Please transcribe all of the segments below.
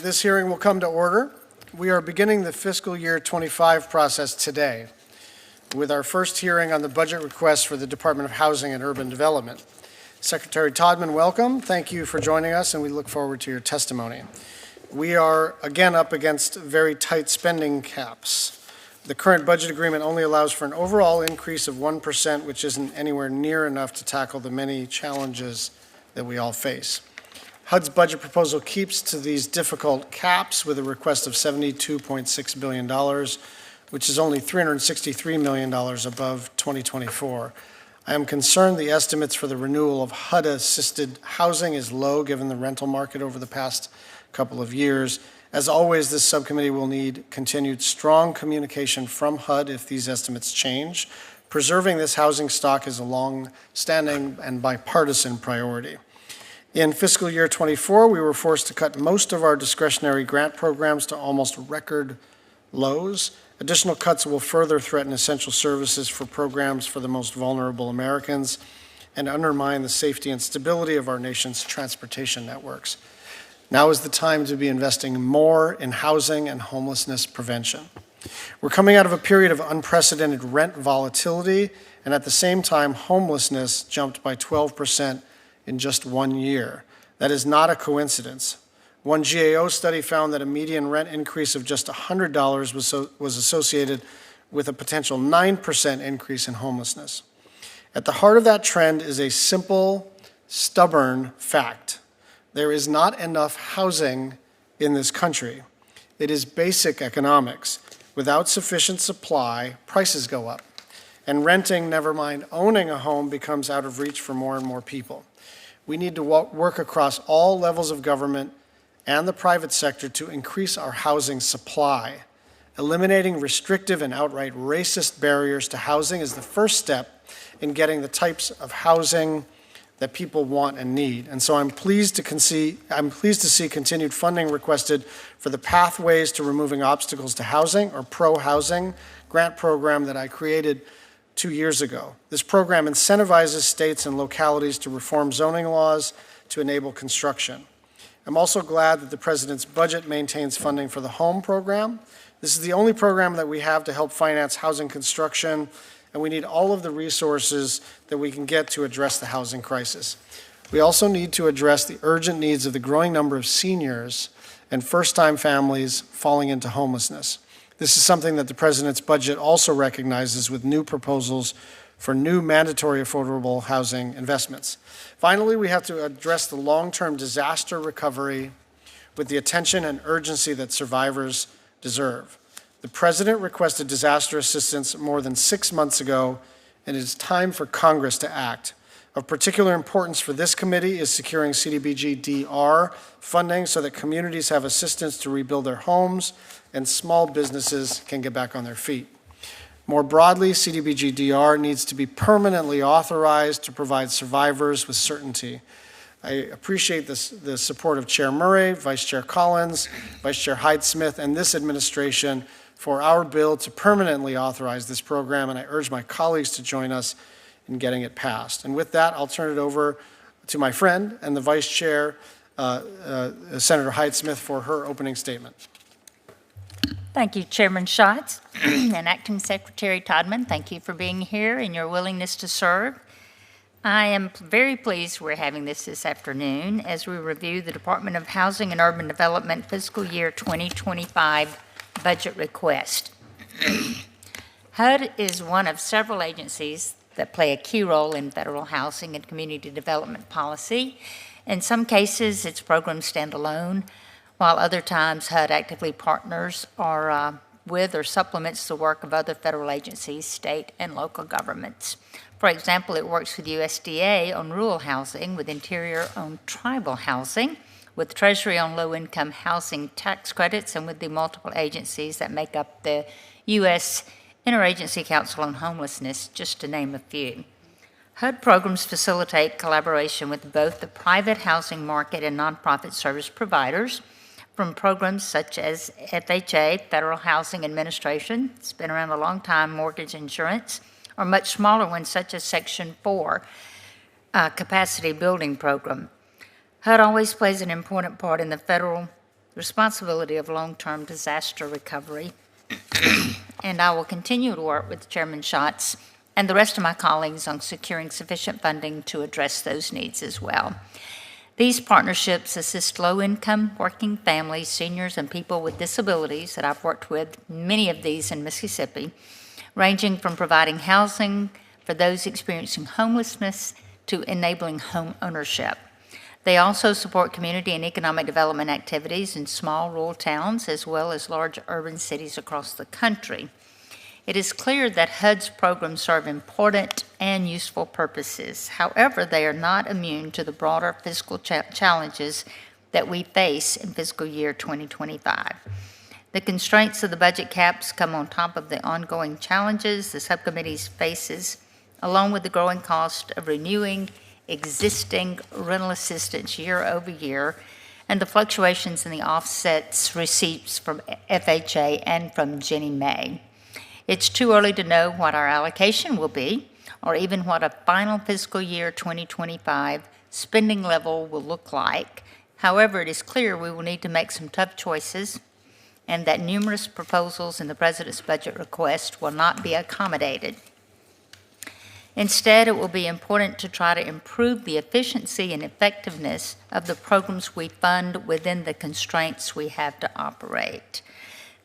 This hearing will come to order. We are beginning the fiscal year 25 process today with our first hearing on the budget request for the Department of Housing and Urban Development. Secretary Todman, welcome. Thank you for joining us, and we look forward to your testimony. We are again up against very tight spending caps. The current budget agreement only allows for an overall increase of 1%, which isn't anywhere near enough to tackle the many challenges that we all face. HUD's budget proposal keeps to these difficult caps with a request of $72.6 billion, which is only $363 million above 2024. I am concerned the estimates for the renewal of HUD-assisted housing is low given the rental market over the past couple of years. As always, this subcommittee will need continued strong communication from HUD if these estimates change. Preserving this housing stock is a long-standing and bipartisan priority. In fiscal year 24, we were forced to cut most of our discretionary grant programs to almost record lows. Additional cuts will further threaten essential services for programs for the most vulnerable Americans and undermine the safety and stability of our nation's transportation networks. Now is the time to be investing more in housing and homelessness prevention. We're coming out of a period of unprecedented rent volatility, and at the same time, homelessness jumped by 12% in just 1 year. That is not a coincidence. One GAO study found that a median rent increase of just $100 was associated with a potential 9% increase in homelessness. At the heart of that trend is a simple, stubborn fact. There is not enough housing in this country. It is basic economics. Without sufficient supply, prices go up. And renting, never mind owning a home, becomes out of reach for more and more people. We need to work across all levels of government and the private sector to increase our housing supply. Eliminating restrictive and outright racist barriers to housing is the first step in getting the types of housing that people want and need. And so I'm pleased to see continued funding requested for the Pathways to Removing Obstacles to Housing, or PRO-Housing, grant program that I created 2 years ago. This program incentivizes states and localities to reform zoning laws to enable construction. I'm also glad that the President's budget maintains funding for the HOME program. This is the only program that we have to help finance housing construction, and we need all of the resources that we can get to address the housing crisis. We also need to address the urgent needs of the growing number of seniors and first-time families falling into homelessness. This is something that the President's budget also recognizes with new proposals for new mandatory affordable housing investments. Finally, we have to address the long-term disaster recovery with the attention and urgency that survivors deserve. The President requested disaster assistance more than 6 months ago, and it is time for Congress to act. Of particular importance for this committee is securing CDBG-DR funding so that communities have assistance to rebuild their homes and small businesses can get back on their feet. More broadly, CDBG-DR needs to be permanently authorized to provide survivors with certainty. I appreciate the support of Chair Murray, Vice Chair Collins, Vice Chair Hyde-Smith, and this administration for our bill to permanently authorize this program, and I urge my colleagues to join us in getting it passed. And with that, I'll turn it over to my friend and the Vice Chair, Senator Hyde-Smith, for her opening statement. Thank you, Chairman Schatz and Acting Secretary Todman. Thank you for being here and your willingness to serve. I am very pleased we're having this afternoon as we review the Department of Housing and Urban Development fiscal year 2025 budget request. HUD is one of several agencies that play a key role in federal housing and community development policy. In some cases, its programs stand alone, while other times HUD actively partners with or supplements the work of other federal agencies, state and local governments. For example, it works with USDA on rural housing, with Interior on tribal housing, with Treasury on low-income housing tax credits, and with the multiple agencies that make up the U.S. Interagency Council on Homelessness, just to name a few. HUD programs facilitate collaboration with both the private housing market and nonprofit service providers, from programs such as FHA, Federal Housing Administration, it's been around a long time, mortgage insurance, or much smaller ones such as Section 4, capacity building program. HUD always plays an important part in the responsibility of long-term disaster recovery. And I will continue to work with Chairman Schatz and the rest of my colleagues on securing sufficient funding to address those needs as well. These partnerships assist low-income working families, seniors, and people with disabilities that I've worked with, many of these in Mississippi, ranging from providing housing for those experiencing homelessness to enabling home ownership. They also support community and economic development activities in small rural towns as well as large urban cities across the country. It is clear that HUD's programs serve important and useful purposes. However, they are not immune to the broader fiscal challenges that we face in fiscal year 2025. The constraints of the budget caps come on top of the ongoing challenges the subcommittee faces, along with the growing cost of renewing existing rental assistance year over year and the fluctuations in the offsets receipts from FHA and from Ginnie Mae. It's too early to know what our allocation will be, or even what a final fiscal year 2025 spending level will look like. However, it is clear we will need to make some tough choices, and that numerous proposals in the President's budget request will not be accommodated. Instead, it will be important to try to improve the efficiency and effectiveness of the programs we fund within the constraints we have to operate.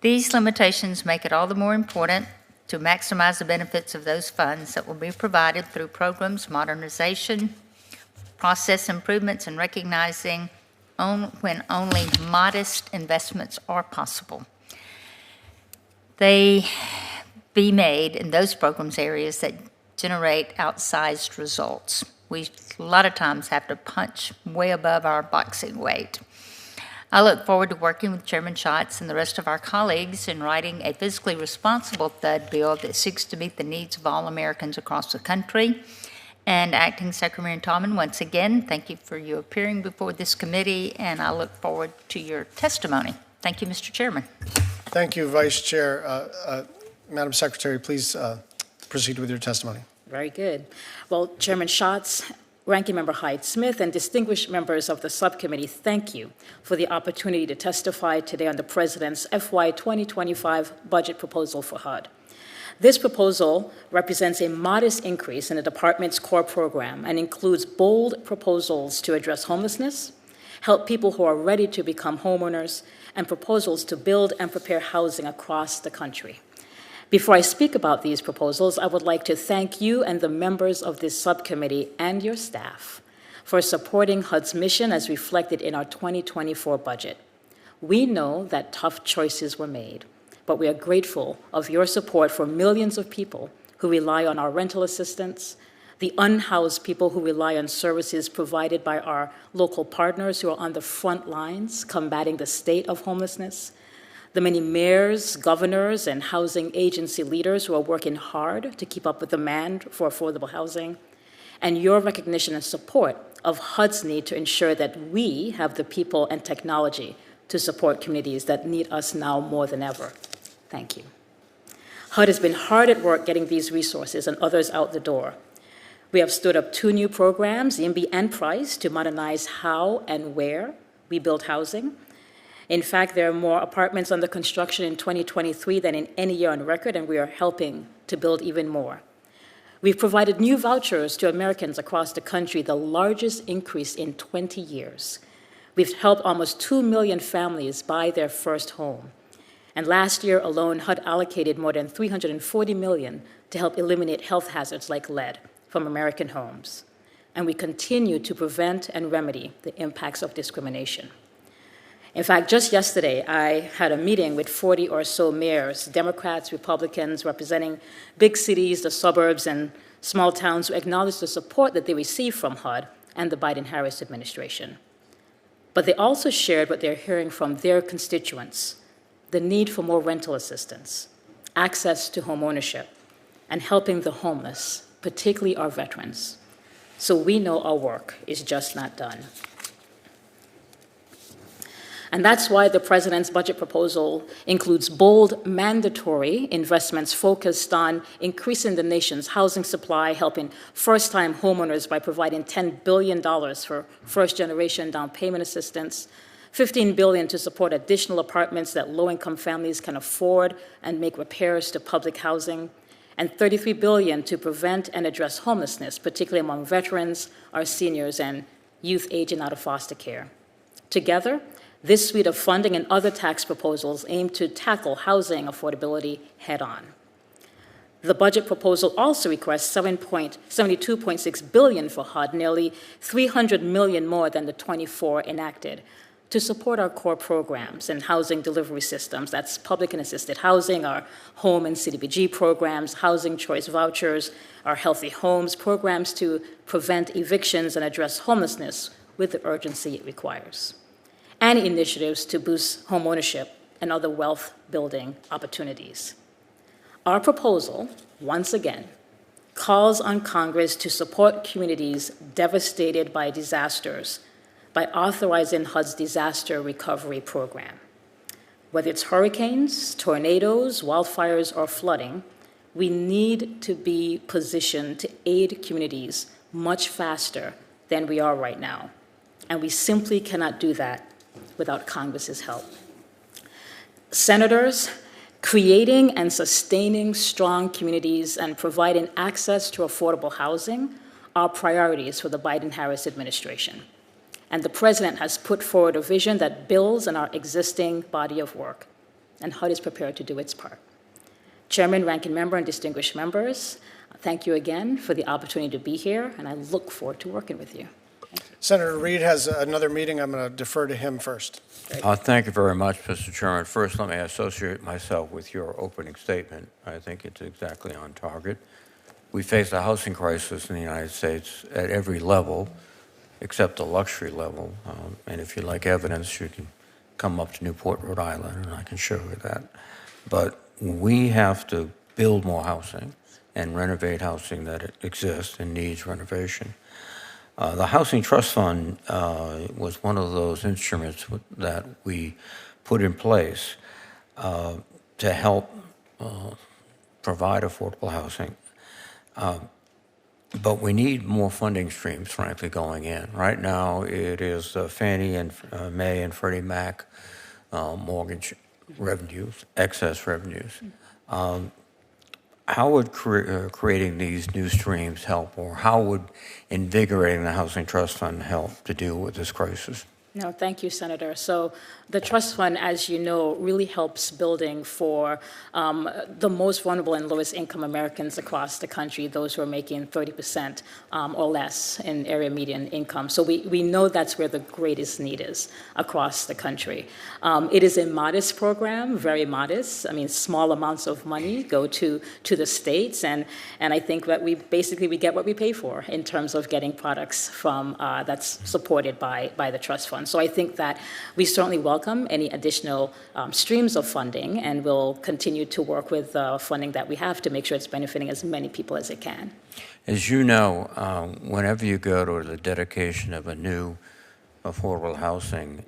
These limitations make it all the more important to maximize the benefits of those funds that will be provided through programs, modernization, process improvements, and recognizing when only modest investments are possible. They be made in those programs areas that generate outsized results. We a lot of times have to punch way above our boxing weight. I look forward to working with Chairman Schatz and the rest of our colleagues in writing a fiscally responsible HUD bill that seeks to meet the needs of all Americans across the country. And Acting Secretary Todman, once again, thank you for your appearing before this committee, and I look forward to your testimony. Thank you, Mr. Chairman. Thank you, Vice Chair. Madam Secretary, please proceed with your testimony. Very good. Well, Chairman Schatz, Ranking Member Hyde-Smith, and distinguished members of the subcommittee, thank you for the opportunity to testify today on the President's FY 2025 budget proposal for HUD. This proposal represents a modest increase in the department's core program and includes bold proposals to address homelessness, help people who are ready to become homeowners, and proposals to build and prepare housing across the country. Before I speak about these proposals, I would like to thank you and the members of this subcommittee and your staff for supporting HUD's mission as reflected in our 2024 budget. We know that tough choices were made, but we are grateful of your support for millions of people who rely on our rental assistance, the unhoused people who rely on services provided by our local partners who are on the front lines combating the state of homelessness, the many mayors, governors, and housing agency leaders who are working hard to keep up with demand for affordable housing, and your recognition and support of HUD's need to ensure that we have the people and technology to support communities that need us now more than ever. Thank you. HUD has been hard at work getting these resources and others out the door. We have stood up 2 new programs, YIMBY and PRICE, to modernize how and where we build housing. In fact, there are more apartments under construction in 2023 than in any year on record, and we are helping to build even more. We've provided new vouchers to Americans across the country, the largest increase in 20 years. We've helped almost 2 million families buy their first home. And last year alone, HUD allocated more than $340 million to help eliminate health hazards like lead from American homes. And we continue to prevent and remedy the impacts of discrimination. In fact, just yesterday, I had a meeting with 40 or so mayors, Democrats, Republicans, representing big cities, the suburbs, and small towns who acknowledged the support that they received from HUD and the Biden-Harris administration. But they also shared what they're hearing from their constituents: the need for more rental assistance, access to home ownership, and helping the homeless, particularly our veterans. So we know our work is just not done. And that's why the President's budget proposal includes bold, mandatory investments focused on increasing the nation's housing supply, helping first-time homeowners by providing $10 billion for first-generation down payment assistance, $15 billion to support additional apartments that low-income families can afford and make repairs to public housing, and $33 billion to prevent and address homelessness, particularly among veterans, our seniors, and youth aging out of foster care. Together, this suite of funding and other tax proposals aim to tackle housing affordability head-on. The budget proposal also requests $72.6 billion for HUD, nearly $300 million more than the 24 enacted, to support our core programs and housing delivery systems. That's public and assisted housing, our home and CDBG programs, housing choice vouchers, our healthy homes programs to prevent evictions and address homelessness with the urgency it requires, and initiatives to boost homeownership and other wealth-building opportunities. Our proposal, once again, calls on Congress to support communities devastated by disasters by authorizing HUD's disaster recovery program. Whether it's hurricanes, tornadoes, wildfires, or flooding, we need to be positioned to aid communities much faster than we are right now. And we simply cannot do that without Congress's help. Senators, creating and sustaining strong communities and providing access to affordable housing are priorities for the Biden-Harris administration. And the president has put forward a vision that builds on our existing body of work, and HUD is prepared to do its part. Chairman, ranking member, and distinguished members, thank you again for the opportunity to be here, and I look forward to working with you. Senator Reid has another meeting. I'm going to defer to him first. Thank you very much, Mr. Chairman. First, let me associate myself with your opening statement. I think it's exactly on target. We face a housing crisis in the United States at every level, except the luxury level. And if you like evidence, you can come up to Newport, Rhode Island, and I can show you that. But we have to build more housing and renovate housing that exists and needs renovation. The Housing Trust Fund was one of those instruments that we put in place to help provide affordable housing. But we need more funding streams, frankly, going in. Right now, it is Fannie and Mae and Freddie Mac mortgage revenues, excess revenues. How would creating these new streams help, or how would invigorating the Housing Trust Fund help to deal with this crisis? No, thank you, Senator. So the trust fund, as you know, really helps building for the most vulnerable and lowest income Americans across the country, those who are making 30% or less in area median income. So we know that's where the greatest need is across the country. It is a modest program, very modest. I mean, small amounts of money go to the states, and I think that we get what we pay for in terms of getting products from that's supported by the trust fund. So I think that we certainly welcome any additional streams of funding, and we'll continue to work with the funding that we have to make sure it's benefiting as many people as it can. As you know, whenever you go to the dedication of a new affordable housing,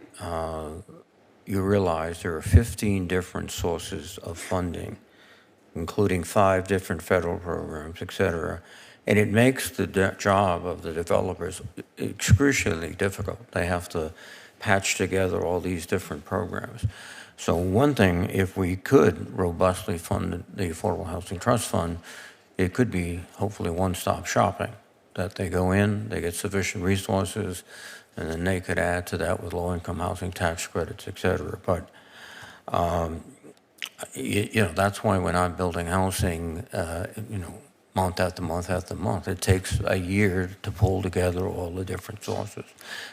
you realize there are 15 different sources of funding, including 5 different federal programs, et cetera. And it makes the job of the developers excruciatingly difficult. They have to patch together all these different programs. So one thing, if we could robustly fund the Affordable Housing Trust Fund, it could be hopefully one-stop shopping, that they go in, they get sufficient resources, and then they could add to that with low-income housing tax credits, et cetera. But that's why when I'm building housing, month after month after month, it takes a year to pull together all the different sources.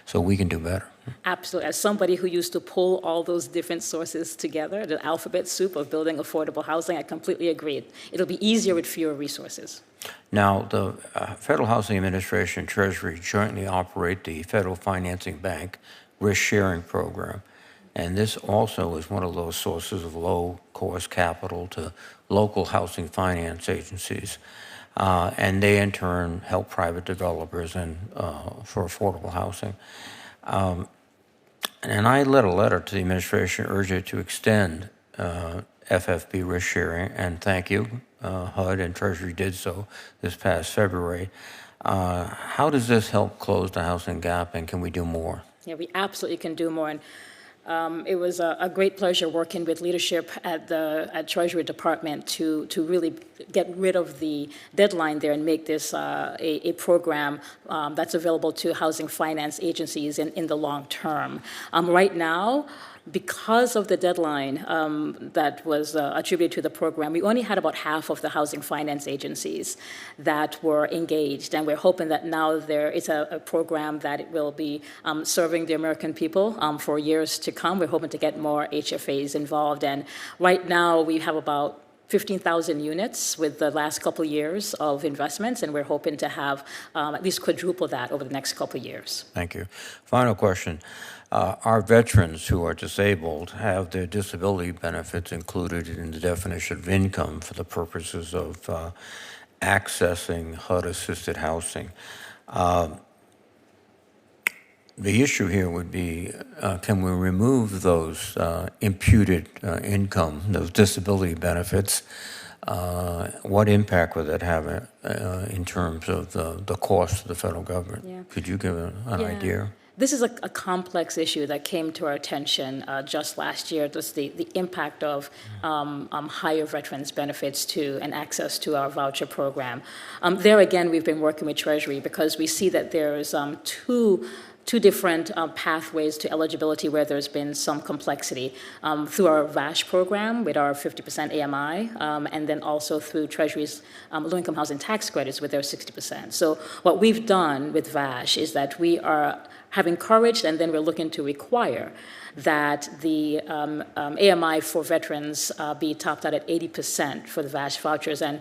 So we can do better. Absolutely. As somebody who used to pull all those different sources together, the alphabet soup of building affordable housing, I completely agree. It'll be easier with fewer resources. Now, the Federal Housing Administration and Treasury jointly operate the Federal Financing Bank risk-sharing program. And this also is one of those sources of low-cost capital to local housing finance agencies. And they, in turn, help private developers for affordable housing. And I led a letter to the administration urging it to extend FFB risk sharing, and thank you, HUD and Treasury did so this past February. How does this help close the housing gap, and can we do more? Yeah, we absolutely can do more. And It was a great pleasure working with leadership at Treasury Department to really get rid of the deadline there and make this a program that's available to housing finance agencies in the long term. Right now, because of the deadline that was attributed to the program, we only had about half of the housing finance agencies that were engaged, and we're hoping that now there is a program that it will be serving the American people for years to come. We're hoping to get more HFAs involved, and right now we have about 15,000 units with the last couple years of investments, and we're hoping to have at least quadruple that over the next couple years. Thank you. Final question. Our veterans who are disabled have their disability benefits included in the definition of income for the purposes of accessing HUD-assisted housing. The issue here would be, can we remove those imputed income, those disability benefits? What impact would that have in terms of the cost to the federal government? Yeah. Could you give an idea? This is a complex issue that came to our attention just last year, just the impact of higher veterans benefits to and access to our voucher program. There again, we've been working with Treasury because we see that there's two different pathways to eligibility where there's been some complexity through our VASH program with our 50% AMI, and then also through Treasury's low-income housing tax credits with their 60%. So what we've done with VASH is that we have encouraged, and then we're looking to require, that the AMI for veterans be topped out at 80% for the VASH vouchers. And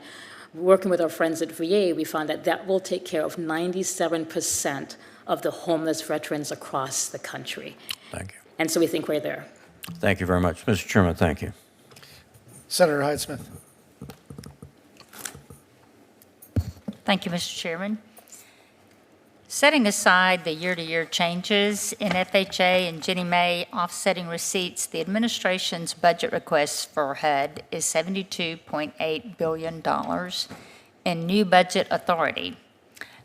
working with our friends at VA, we found that that will take care of 97% of the homeless veterans across the country. Thank you. And so we think we're there. Thank you very much. Mr. Chairman, thank you. Senator Hyde-Smith. Thank you, Mr. Chairman. Setting aside the year-to-year changes in FHA and Ginnie Mae offsetting receipts, the administration's budget request for HUD is $72.8 billion in new budget authority,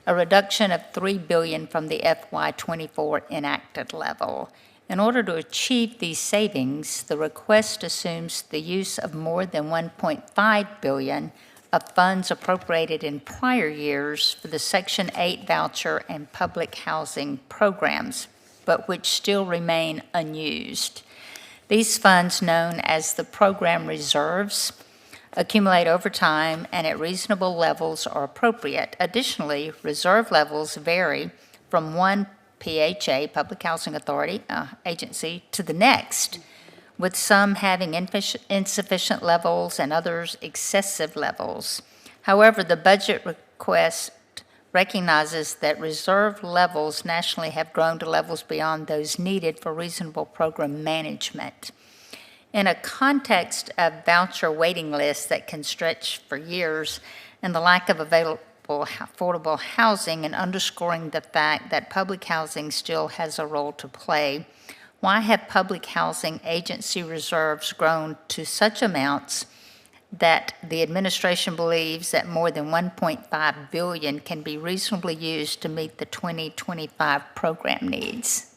a reduction of $3 billion from the FY24 enacted level. In order to achieve these savings, the request assumes the use of more than $1.5 billion of funds appropriated in prior years for the Section 8 voucher and public housing programs, but which still remain unused. These funds, known as the program reserves, accumulate over time and at reasonable levels are appropriate. Additionally, reserve levels vary from one PHA, Public Housing Authority, agency, to the next, with some having insufficient levels and others excessive levels. However, the budget request recognizes that reserve levels nationally have grown to levels beyond those needed for reasonable program management. In a context of voucher waiting lists that can stretch for years and the lack of available affordable housing, and underscoring the fact that public housing still has a role to play, why have public housing agency reserves grown to such amounts that the administration believes that more than $1.5 billion can be reasonably used to meet the 2025 program needs?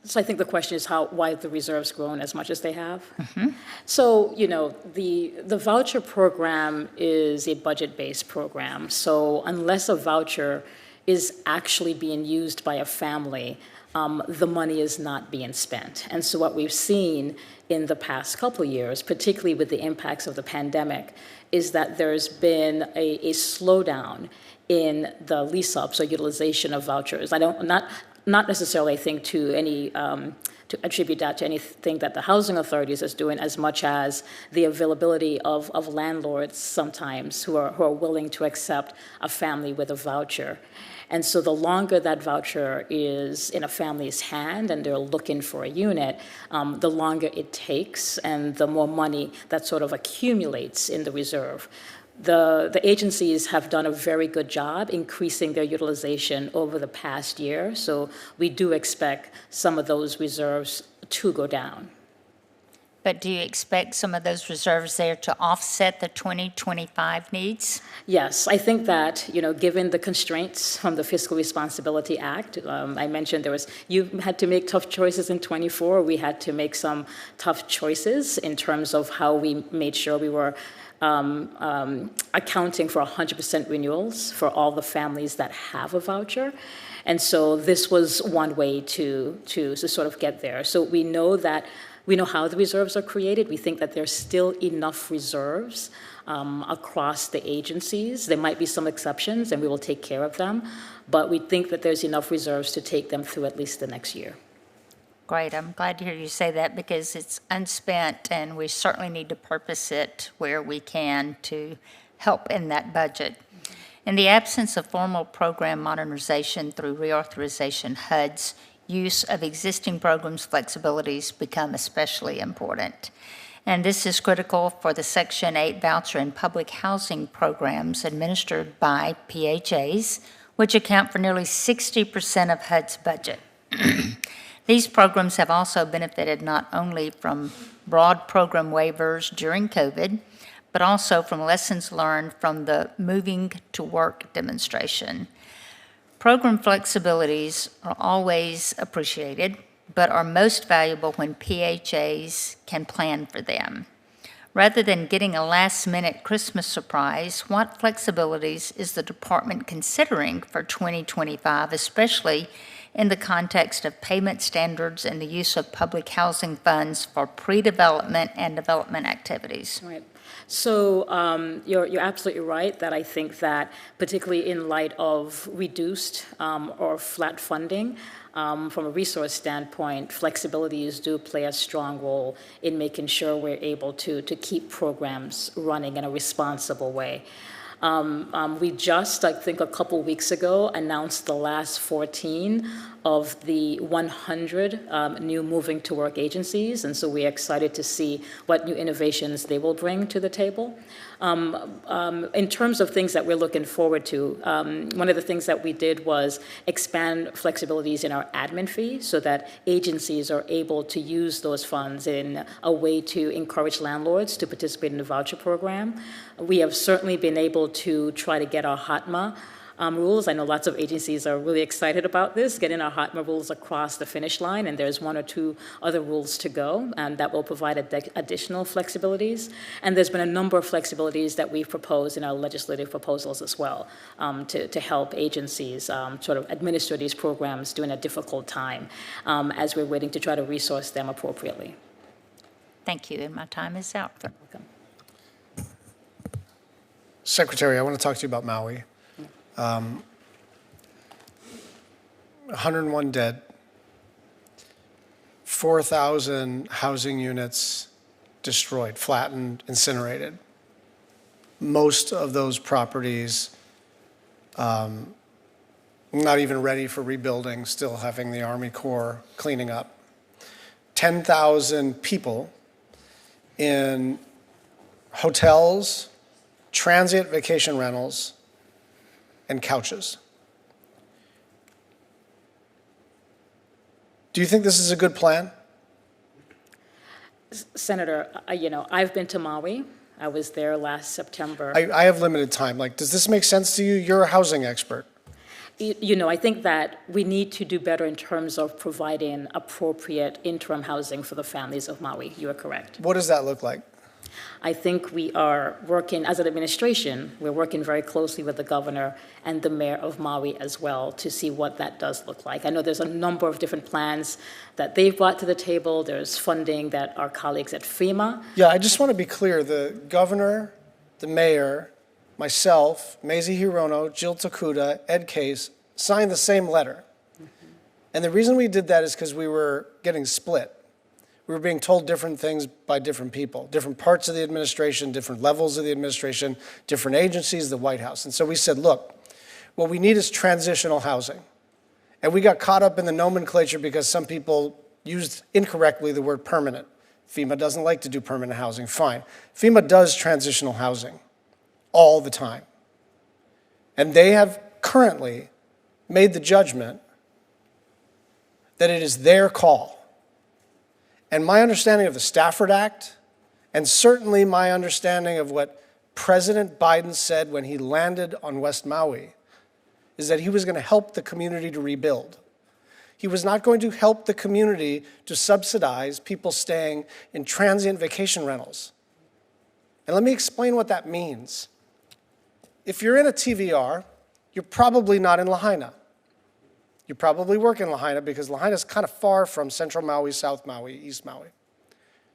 So I think the question is why have the reserves grown as much as they have? Mm-hmm. So, the voucher program is a budget-based program. So unless a voucher is actually being used by a family, the money is not being spent. And so what we've seen in the past couple of years, particularly with the impacts of the pandemic, is that there's been a slowdown in the lease-ups or utilization of vouchers. Not necessarily, I think, to attribute that to anything that the housing authorities is doing, as much as the availability of landlords sometimes who are willing to accept a family with a voucher. And so the longer that voucher is in a family's hand and they're looking for a unit, the longer it takes and the more money that sort of accumulates in the reserve. The agencies have done a very good job increasing their utilization over the past year, so we do expect some of those reserves to go down. But do you expect some of those reserves there to offset the 2025 needs? Yes, I think that, given the constraints from the Fiscal Responsibility Act, I mentioned you had to make tough choices in '24. We had to make some tough choices in terms of how we made sure we were accounting for 100% renewals for all the families that have a voucher. And so this was one way to sort of get there. So we know how the reserves are created. We think that there's still enough reserves across the agencies. There might be some exceptions, and we will take care of them. But we think that there's enough reserves to take them through at least the next year. Great. I'm glad to hear you say that because it's unspent, and we certainly need to purpose it where we can to help in that budget. In the absence of formal program modernization through reauthorization, HUD's use of existing programs' flexibilities become especially important. And this is critical for the Section 8 voucher and public housing programs administered by PHAs, which account for nearly 60% of HUD's budget. These programs have also benefited not only from broad program waivers during COVID, but also from lessons learned from the Moving to Work demonstration. Program flexibilities are always appreciated, but are most valuable when PHAs can plan for them. Rather than getting a last-minute Christmas surprise, what flexibilities is the department considering for 2025, especially in the context of payment standards and the use of public housing funds for pre-development and development activities? Right. So you're absolutely right that I think that particularly in light of reduced or flat funding, from a resource standpoint, flexibilities do play a strong role in making sure we're able to keep programs running in a responsible way. We just, I think a couple weeks ago, announced the last 14 of the 100 new Moving to Work agencies, and so we're excited to see what new innovations they will bring to the table. In terms of things that we're looking forward to, one of the things that we did was expand flexibilities in our admin fee so that agencies are able to use those funds in a way to encourage landlords to participate in the voucher program. We have certainly been able to try to get our HOTMA rules. I know lots of agencies are really excited about this, getting our HOTMA rules across the finish line, and there's one or two other rules to go, and that will provide additional flexibilities. And there's been a number of flexibilities that we've proposed in our legislative proposals as well to help agencies sort of administer these programs during a difficult time as we're waiting to try to resource them appropriately. Thank you, and my time is out. You're welcome. Secretary, I want to talk to you about Maui. 101 dead, 4,000 housing units destroyed, flattened, incinerated. Most of those properties not even ready for rebuilding, still having the Army Corps cleaning up. 10,000 people in hotels, transient vacation rentals, and couches. Do you think this is a good plan? Senator, I've been to Maui. I was there last September. I have limited time. Does this make sense to you? You're a housing expert. I think that we need to do better in terms of providing appropriate interim housing for the families of Maui. You are correct. What does that look like? I think we are working, as an administration, we're working very closely with the governor and the mayor of Maui as well to see what that does look like. I know there's a number of different plans that they've brought to the table. There's funding that our colleagues at FEMA. Yeah, I just want to be clear. The governor, the mayor, myself, Mazie Hirono, Jill Tokuda, Ed Case signed the same letter. And the reason we did that is because we were getting split. We were being told different things by different people, different parts of the administration, different levels of the administration, different agencies, the White House. And so we said, look, what we need is transitional housing. And we got caught up in the nomenclature because some people used incorrectly the word permanent. FEMA doesn't like to do permanent housing. Fine. FEMA does transitional housing all the time. And they have currently made the judgment that it is their call. And my understanding of the Stafford Act, and certainly my understanding of what President Biden said when he landed on West Maui, is that he was going to help the community to rebuild. He was not going to help the community to subsidize people staying in transient vacation rentals. And let me explain what that means. If you're in a TVR, you're probably not in Lahaina. You probably work in Lahaina because Lahaina is kind of far from Central Maui, South Maui, East Maui.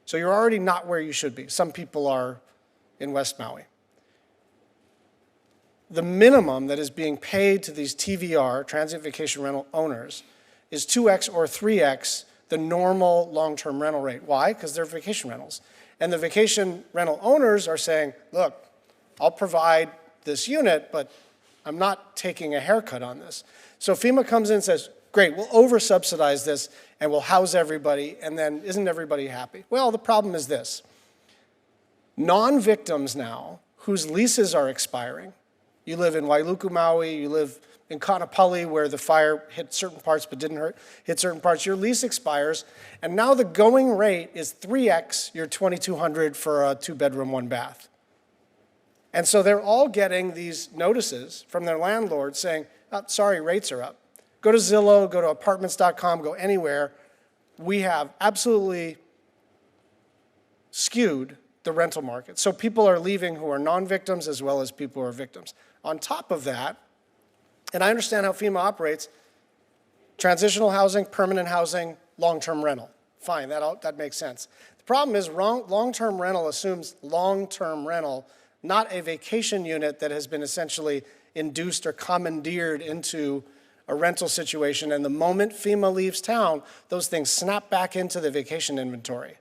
So you're already not where you should be. Some people are in West Maui. The minimum that is being paid to these TVR, transient vacation rental owners, is 2x or 3x the normal long-term rental rate. Why? Because they're vacation rentals. And the vacation rental owners are saying, look, I'll provide this unit, but I'm not taking a haircut on this. So FEMA comes in and says, great, we'll over-subsidize this and we'll house everybody, and then isn't everybody happy? Well, the problem is this. Non-victims now, whose leases are expiring, you live in Wailuku, Maui, you live in Kaanapali where the fire hit certain parts but didn't hit certain parts, your lease expires, and now the going rate is 3x your $2,200 for a 2-bedroom, 1-bath. And so they're all getting these notices from their landlord saying, oh, sorry, rates are up. Go to Zillow, go to apartments.com, go anywhere. We have absolutely skewed the rental market. So people are leaving who are non-victims as well as people who are victims. On top of that, and I understand how FEMA operates, transitional housing, permanent housing, long-term rental. Fine, that makes sense. The problem is long-term rental assumes long-term rental, not a vacation unit that has been essentially induced or commandeered into a rental situation. And the moment FEMA leaves town, those things snap back into the vacation inventory.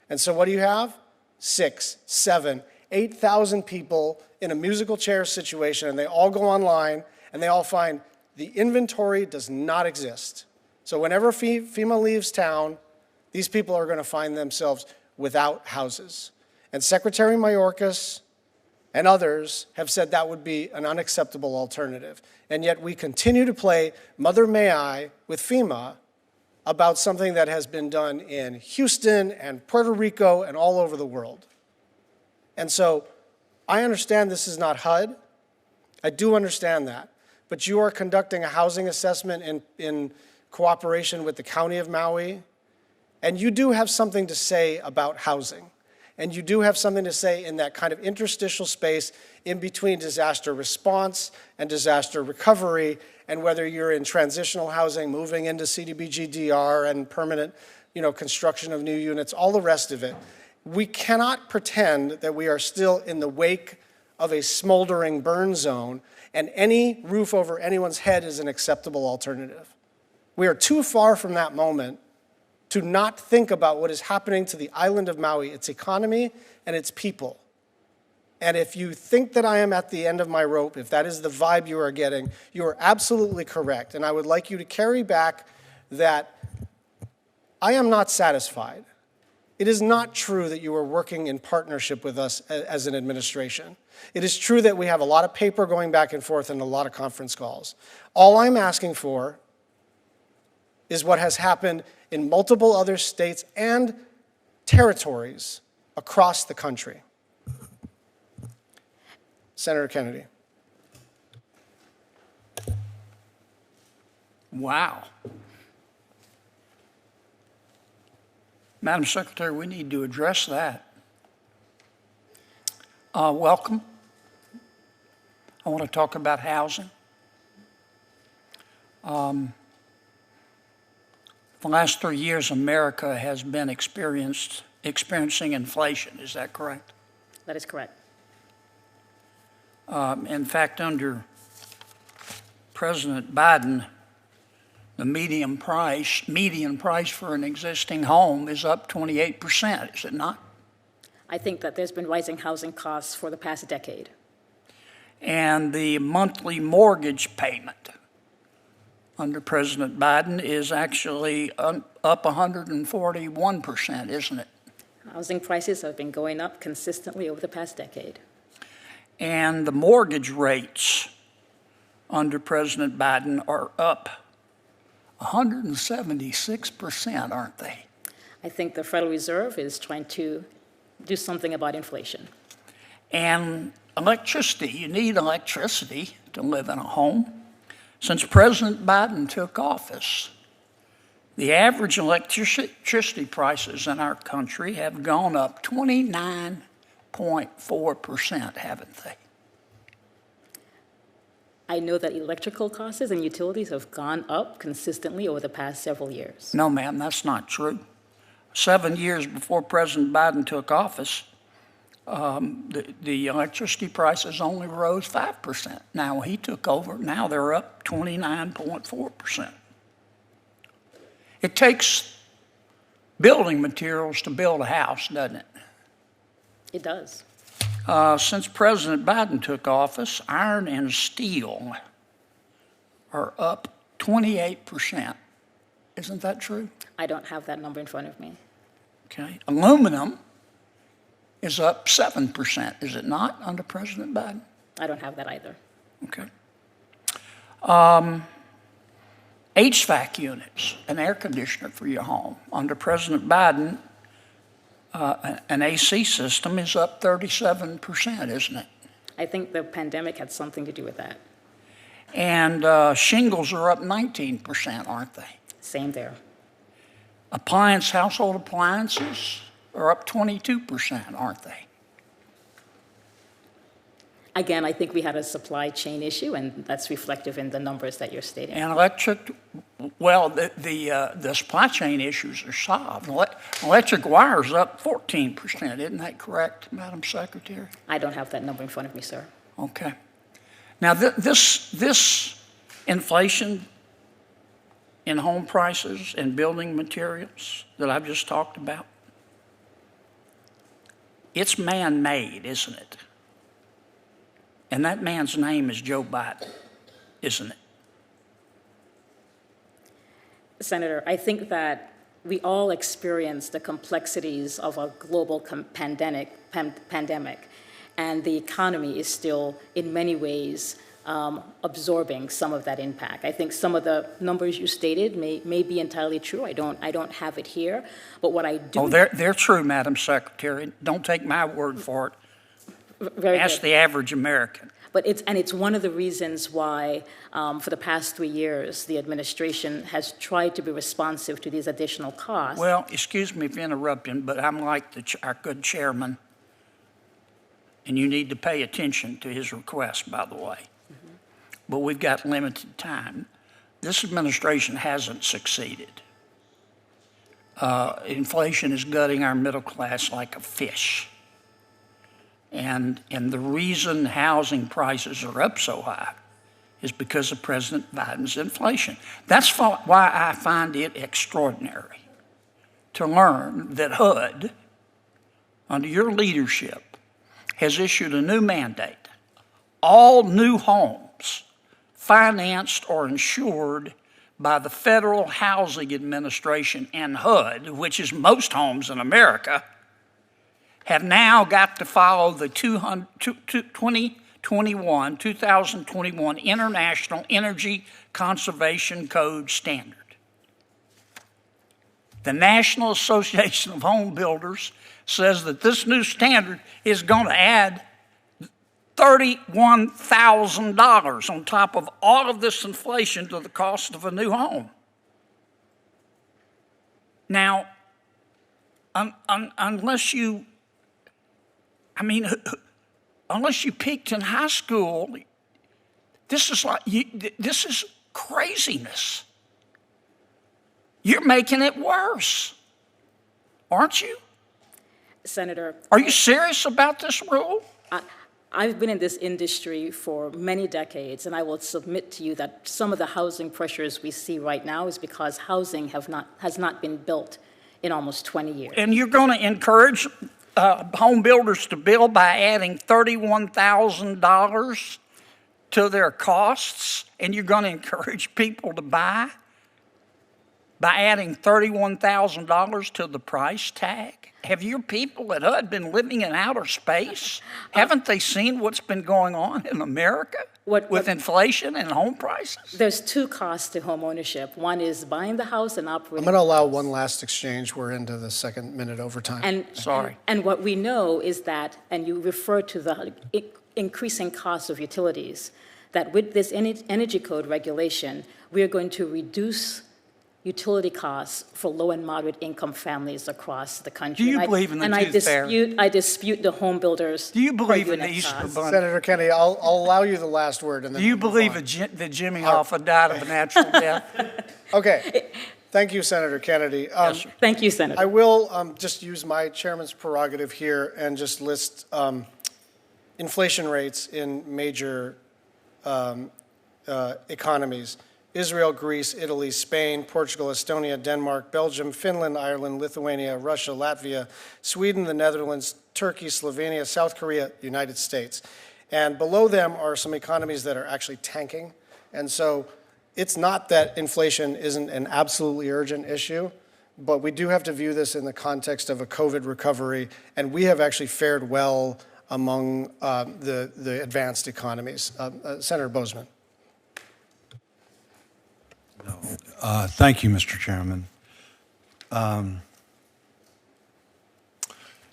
And so what do you have? 6, 7, 8,000 people in a musical chair situation, and they all go online and they all find the inventory does not exist. So whenever FEMA leaves town, these people are going to find themselves without houses. And Secretary Mayorkas and others have said that would be an unacceptable alternative. And yet we continue to play Mother May I with FEMA about something that has been done in Houston and Puerto Rico and all over the world. And so I understand this is not HUD. I do understand that. But you are conducting a housing assessment in cooperation with the County of Maui, and you do have something to say about housing. And you do have something to say in that kind of interstitial space in between disaster response and disaster recovery, and whether you're in transitional housing, moving into CDBG-DR and permanent, construction of new units, all the rest of it. We cannot pretend that we are still in the wake of a smoldering burn zone and any roof over anyone's head is an acceptable alternative. We are too far from that moment to not think about what is happening to the island of Maui, its economy, and its people. And if you think that I am at the end of my rope, if that is the vibe you are getting, you are absolutely correct. And I would like you to carry back that I am not satisfied. It is not true that you are working in partnership with us as an administration. It is true that we have a lot of paper going back and forth and a lot of conference calls. All I'm asking for is what has happened in multiple other states and territories across the country. Senator Kennedy. Wow. Madam Secretary, we need to address that. Welcome. I want to talk about housing. The last 3 years, America has been experiencing inflation. Is that correct? That is correct. In fact, under President Biden, the median price for an existing home is up 28%, is it not? I think that there's been rising housing costs for the past decade. And the monthly mortgage payment under President Biden is actually up 141%, isn't it? Housing prices have been going up consistently over the past decade. And the mortgage rates under President Biden are up 176%, aren't they? I think the Federal Reserve is trying to do something about inflation. And electricity, you need electricity to live in a home. Since President Biden took office, the average electricity prices in our country have gone up 29.4%, haven't they? I know that electrical costs and utilities have gone up consistently over the past several years. No, ma'am, that's not true. 7 years before President Biden took office, the electricity prices only rose 5%. Now he took over, now they're up 29.4%. It takes building materials to build a house, doesn't it? It does. Since President Biden took office, iron and steel are up 28%. Isn't that true? I don't have that number in front of me. Okay. Aluminum is up 7%, is it not, under President Biden? I don't have that either. Okay. HVAC units, an air conditioner for your home. Under President Biden, an AC system is up 37%, isn't it? I think the pandemic had something to do with that. And shingles are up 19%, aren't they? Same there. Household appliances are up 22%, aren't they? Again, I think we had a supply chain issue, and that's reflective in the numbers that you're stating. And the supply chain issues are solved. Electric wires up 14%, isn't that correct, Madam Secretary? I don't have that number in front of me, sir. Okay. Now, this inflation in home prices and building materials that I've just talked about, it's man-made, isn't it? And that man's name is Joe Biden, isn't it? Senator, I think that we all experience the complexities of a global pandemic, and the economy is still, in many ways, absorbing some of that impact. I think some of the numbers you stated may be entirely true. I don't have it here, but what I do. Oh, they're true, Madam Secretary. Don't take my word for it. Very Ask good. the average American. But it's one of the reasons why, for the past 3 years, the administration has tried to be responsive to these additional costs. Well, excuse me for interrupting, but I'm like our good chairman, and you need to pay attention to his request, by the way. Mm-hmm. But we've got limited time. This administration hasn't succeeded. Inflation is gutting our middle class like a fish. And the reason housing prices are up so high is because of President Biden's inflation. That's why I find it extraordinary to learn that HUD, under your leadership, has issued a new mandate. All new homes financed or insured by the Federal Housing Administration and HUD, which is most homes in America, have now got to follow the 2021 International Energy Conservation Code standard. The National Association of Home Builders says that this new standard is going to add $31,000 on top of all of this inflation to the cost of a new home. Now, unless you peaked in high school, this is craziness. You're making it worse, aren't you? Senator. Are you serious about this rule? I've been in this industry for many decades, and I will submit to you that some of the housing pressures we see right now is because housing has not been built in almost 20 years. And you're going to encourage home builders to build by adding $31,000 to their costs, and you're going to encourage people to buy by adding $31,000 to the price tag? have your people at HUD been living in outer space? Haven't they seen what's been going on in America with inflation and home prices? There's two costs to home ownership. One is buying the house and I'm operating. going to allow one last exchange. We're into the second minute overtime. Sorry. And what we know is that, and you refer to the increasing cost of utilities, that with this energy code regulation, we are going to reduce utility costs for low and moderate income families across the country. Do you believe in the tooth fairy? I dispute the home builders. Do you believe in the per unit Easter cost. Bunny? Senator Kennedy, I'll allow you the last word. And then Do you we'll move believe on. that Jimmy Hoffa died of a natural death? Okay. Thank you, Senator Kennedy. Yes, sir. Thank you, Senator. I will just use my chairman's prerogative here and just list inflation rates in major economies: Israel, Greece, Italy, Spain, Portugal, Estonia, Denmark, Belgium, Finland, Ireland, Lithuania, Russia, Latvia, Sweden, the Netherlands, Turkey, Slovenia, South Korea, United States. And below them are some economies that are actually tanking. And so it's not that inflation isn't an absolutely urgent issue, but we do have to view this in the context of a COVID recovery, and we have actually fared well among the advanced economies. Senator Boozman. Thank you, Mr. Chairman.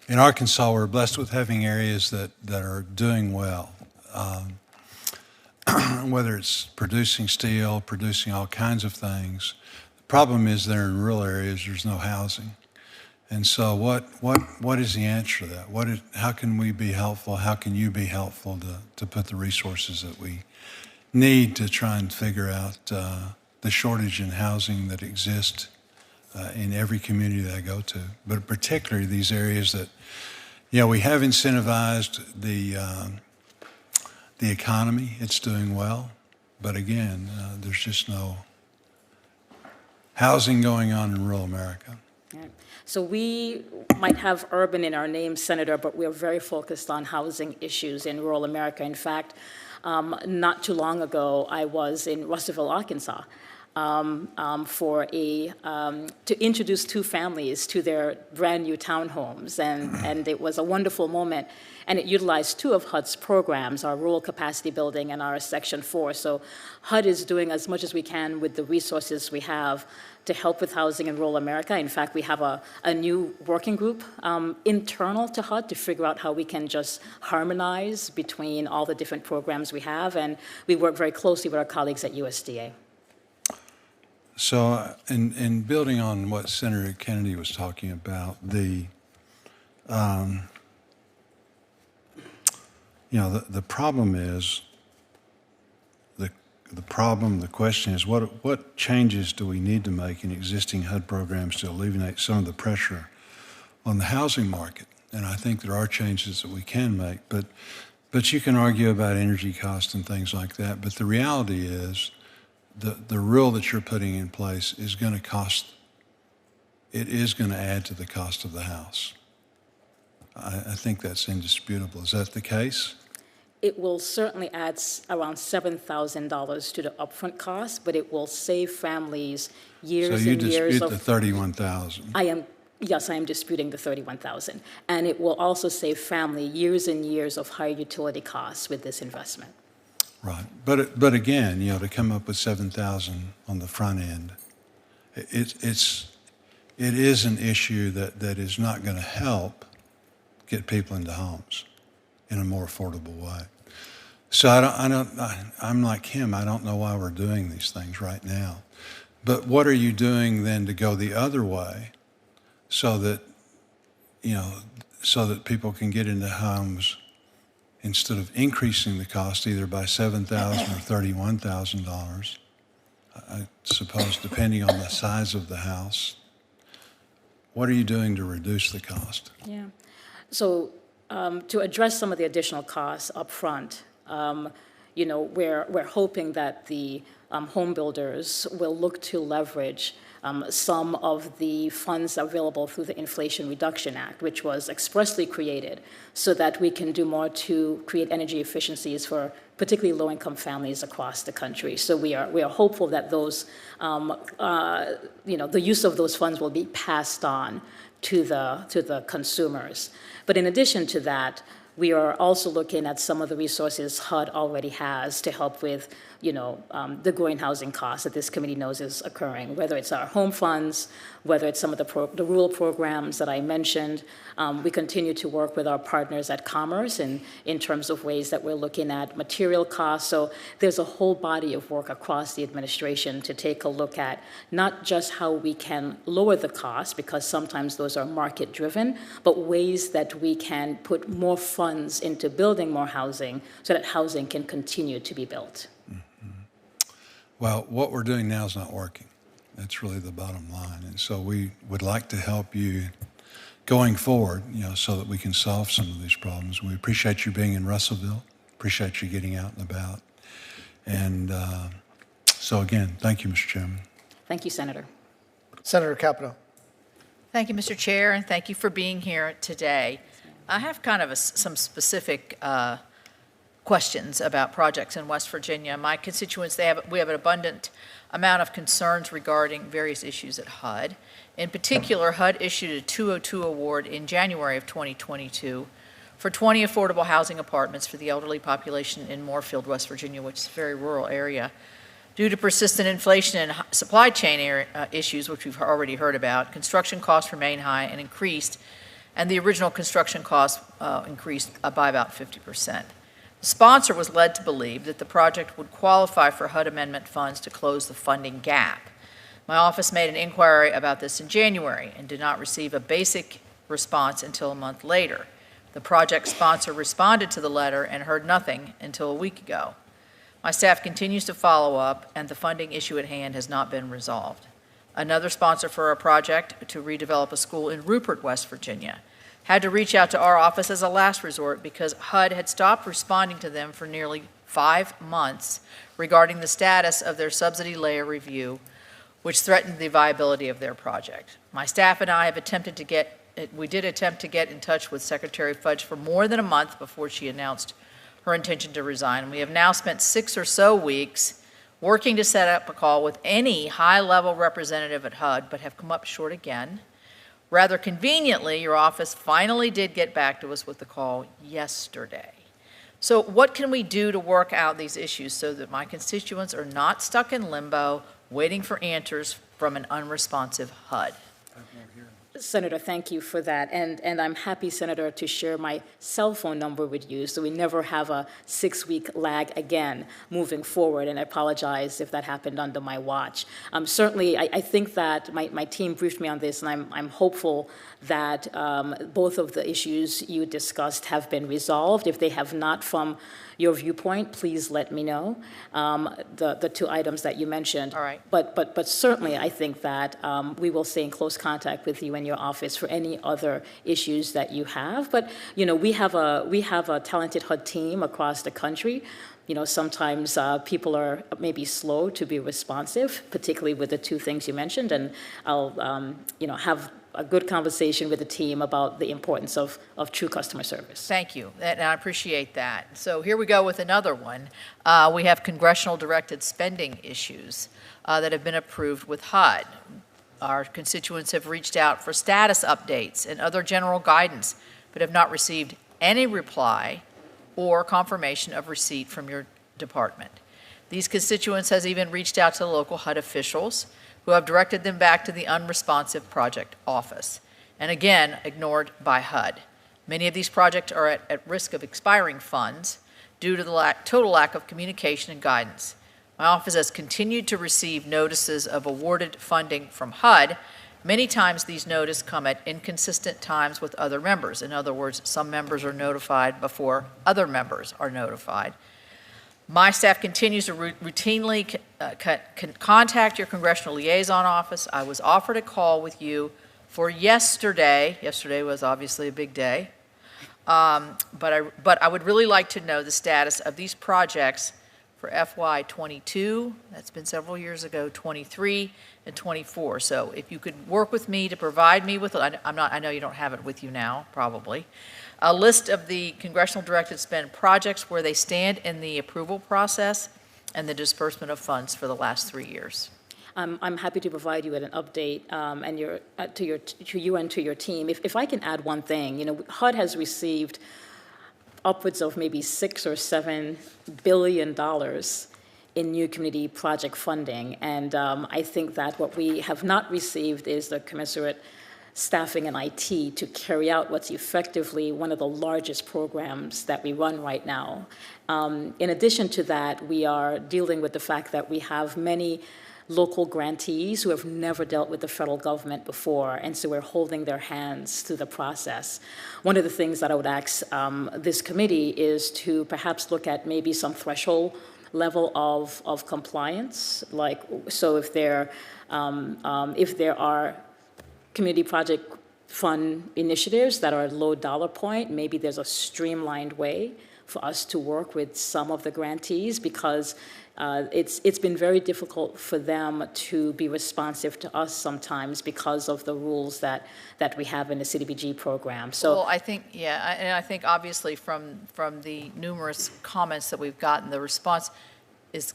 In Arkansas, we're blessed with having areas that are doing well, whether it's producing steel, producing all kinds of things. The problem is that in rural areas, there's no housing. And so what is the answer to that? How can we be helpful? How can you be helpful to put the resources that we need to try and figure out the shortage in housing that exists in every community that I go to, but particularly these areas that, we have incentivized the economy. It's doing well, but again, there's just no housing going on in rural America. So we might have urban in our name, Senator, but we're very focused on housing issues in rural America. In fact, not too long ago, I was in Russellville, Arkansas, to introduce two families to their brand new townhomes, and it was a wonderful moment, and it utilized two of HUD's programs, our rural capacity building and our Section 4. So HUD is doing as much as we can with the resources we have to help with housing in rural America. In fact, we have a new working group internal to HUD to figure out how we can just harmonize between all the different programs we have, and we work very closely with our colleagues at USDA. So in building on what Senator Kennedy was talking about, the problem is, the question is, what changes do we need to make in existing HUD programs to alleviate some of the pressure on the housing market? And I think there are changes that we can make, but you can argue about energy costs and things like that. But the reality is, the rule that you're putting in place is going to add to the cost of the house. I think that's indisputable. Is that the case? It will certainly add around $7,000 to the upfront cost, but it will save families years and years So you dispute the $31,000? Yes, I am disputing the $31,000. And it will also save family years and years of higher utility costs with this investment. Right, but again, to come up with $7,000 on the front end, it is an issue that is not going to help get people into homes in a more affordable way. So I'm like him. I don't know why we're doing these things right now. But what are you doing then to go the other way, so that people can get into homes? Instead of increasing the cost either by $7,000 or $31,000, I suppose, depending on the size of the house, what are you doing to reduce the cost? Yeah. So to address some of the additional costs up front, we're hoping that the home builders will look to leverage some of the funds available through the Inflation Reduction Act, which was expressly created so that we can do more to create energy efficiencies for particularly low-income families across the country. So we are hopeful that those, the use of those funds will be passed on to the consumers. But in addition to that, we are also looking at some of the resources HUD already has to help with, the growing housing costs that this committee knows is occurring, whether it's our home funds, whether it's some of the rural programs that I mentioned. We continue to work with our partners at Commerce in terms of ways that we're looking at material costs. So there's a whole body of work across the administration to take a look at not just how we can lower the costs, because sometimes those are market driven, but ways that we can put more funds into building more housing so that housing can continue to be built. Well, what we're doing now is not working. That's really the bottom line. And so we would like to help you going forward, so that we can solve some of these problems. We appreciate you being in Russellville, appreciate you getting out and about. And so again, thank you, Mr. Chairman. Thank you, Senator. Senator Capito. Thank you, Mr. Chair, and thank you for being here today. I have kind of some specific questions about projects in West Virginia. My constituents, we have an abundant amount of concerns regarding various issues at HUD. In particular, HUD issued a 202 award in January of 2022 for 20 affordable housing apartments for the elderly population in Moorfield, West Virginia, which is a very rural area. Due to persistent inflation and supply chain issues, which we've already heard about, construction costs remain high and increased, and the original construction costs increased by about 50%. The sponsor was led to believe that the project would qualify for HUD amendment funds to close the funding gap. My office made an inquiry about this in January and did not receive a basic response until a month later. The project sponsor responded to the letter and heard nothing until a week ago. My staff continues to follow up, and the funding issue at hand has not been resolved. Another sponsor for a project to redevelop a school in Rupert, West Virginia, had to reach out to our office as a last resort because HUD had stopped responding to them for nearly 5 months regarding the status of their subsidy layer review, which threatened the viability of their project. My staff and I have attempted to get in touch with Secretary Fudge for more than a month before she announced her intention to resign. We have now spent 6 or so weeks working to set up a call with any high-level representative at HUD, but have come up short again. Rather conveniently, your office finally did get back to us with the call yesterday. So what can we do to work out these issues so that my constituents are not stuck in limbo, waiting for answers from an unresponsive HUD? Senator, thank you for that. And I'm happy, Senator, to share my cell phone number with you so we never have a 6-week lag again moving forward. And I apologize if that happened under my watch. Certainly, I think that my team briefed me on this, and I'm hopeful that both of the issues you discussed have been resolved. If they have not, from your viewpoint, please let me know, the 2 items that you mentioned. All right. But certainly, I think that we will stay in close contact with you and your office for any other issues that you have. But we have a talented HUD team across the country. Sometimes people are maybe slow to be responsive, particularly with the 2 things you mentioned, and I'll have a good conversation with the team about the importance of true customer service. Thank you, and I appreciate that. So here we go with another one. We have congressional directed spending issues that have been approved with HUD. Our constituents have reached out for status updates and other general guidance, but have not received any reply or confirmation of receipt from your department. These constituents has even reached out to local HUD officials who have directed them back to the unresponsive project office, and again, ignored by HUD. Many of these projects are at risk of expiring funds due to the total lack of communication and guidance. My office has continued to receive notices of awarded funding from HUD. Many times these notices come at inconsistent times with other members. In other words, some members are notified before other members are notified. My staff continues to routinely contact your congressional liaison office. I was offered a call with you for yesterday. Yesterday was obviously a big day. But I would really like to know the status of these projects for FY 22, that's been several years ago, 23, and 24. So if you could work with me to provide me with, I know you don't have it with you now, probably, a list of the congressional directed spend projects where they stand in the approval process and the disbursement of funds for the last 3 years. I'm happy to provide you with an update and to you and to your team. If I can add one thing, HUD has received upwards of maybe $6 or $7 billion in new community project funding, and I think that what we have not received is the commensurate staffing and IT to carry out what's effectively one of the largest programs that we run right now. In addition to that, we are dealing with the fact that we have many local grantees who have never dealt with the federal government before, and so we're holding their hands through the process. One of the things that I would ask this committee is to perhaps look at maybe some threshold level of compliance, so if there are community project fund initiatives that are low dollar point, maybe there's a streamlined way for us to work with some of the grantees, because it's been very difficult for them to be responsive to us sometimes because of the rules that we have in the CDBG program. So, well, I think, and I think obviously from the numerous comments that we've gotten, the response is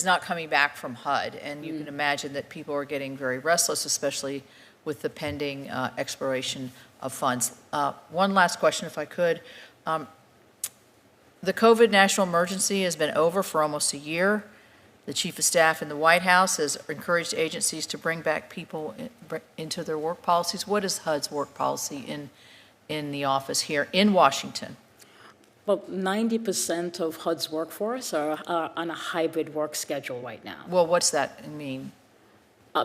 not coming back from HUD, and you can imagine that people are getting very restless, especially with the pending expiration of funds. One last question, if I could. The COVID national emergency has been over for almost a year. The Chief of Staff in the White House has encouraged agencies to bring back people into their work policies. What is HUD's work policy in the office here in Washington? Well, 90% of HUD's workforce are on a hybrid work schedule right now. Well, what's that mean?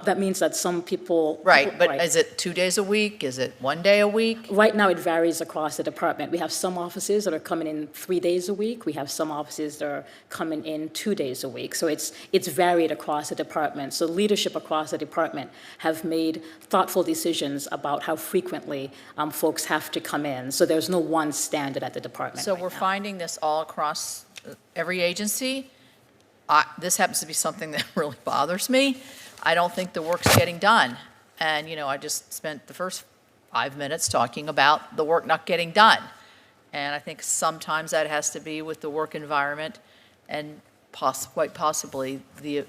That means that some people... Right, but is it 2 days a week? Is it 1 day a week? Right now, it varies across the department. We have some offices that are coming in 3 days a week. We have some offices that are coming in 2 days a week. So it's varied across the department. So leadership across the department have made thoughtful decisions about how frequently folks have to come in. So there's no one standard at the department. So right we're now. finding this all across every agency. This happens to be something that really bothers me. I don't think the work's getting done. And, I just spent the first 5 minutes talking about the work not getting done. And I think sometimes that has to be with the work environment and quite possibly the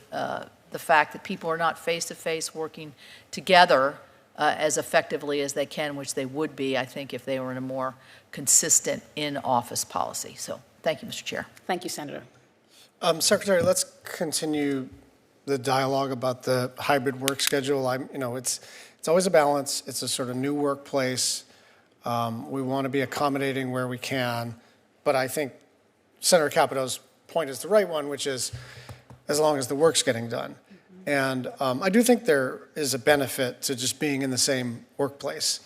fact that people are not face-to-face working together as effectively as they can, which they would be, I think, if they were in a more consistent in-office policy. So thank you, Mr. Chair. Thank you, Senator. Secretary, let's continue the dialogue about the hybrid work schedule. It's always a balance. It's a sort of new workplace. We want to be accommodating where we can, but I think Senator Capito's point is the right one, which is as long as the work's getting done. And I do think there is a benefit to just being in the same workplace.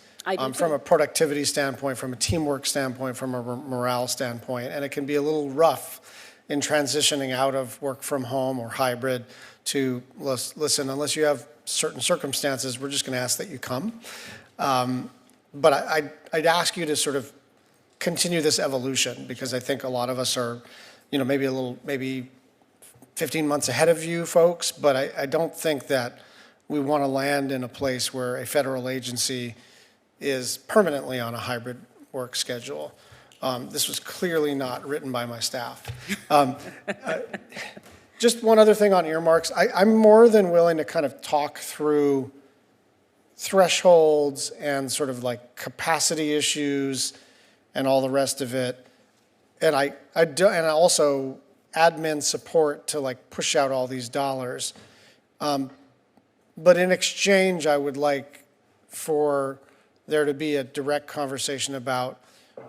From a productivity standpoint, from a teamwork standpoint, from a morale standpoint, and it can be a little rough in transitioning out of work from home or hybrid to, listen, unless you have certain circumstances, we're just going to ask that you come. But I'd ask you to sort of continue this evolution, because I think a lot of us are, maybe 15 months ahead of you folks, but I don't think that we want to land in a place where a federal agency is permanently on a hybrid work schedule. This was clearly not written by my staff. Just one other thing on earmarks. I'm more than willing to kind of talk through thresholds and sort of like capacity issues and all the rest of it. And I also admin support to like push out all these dollars. But in exchange, I would like for there to be a direct conversation about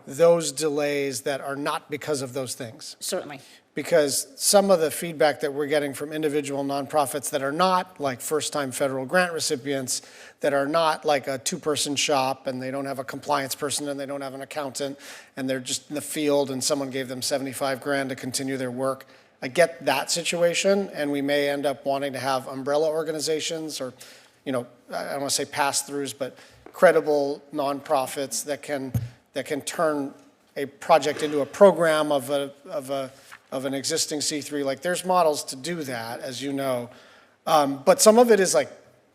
those delays that are not because of those things. Certainly. Because some of the feedback that we're getting from individual nonprofits that are not like first-time federal grant recipients, that are not like a two-person shop and they don't have a compliance person and they don't have an accountant and they're just in the field and someone gave them 75 grand to continue their work. I get that situation, and we may end up wanting to have umbrella organizations or, I don't want to say pass-throughs, but credible nonprofits that can turn a project into a program of an existing C3. Like, there's models to do that, as you know. But some of it is like,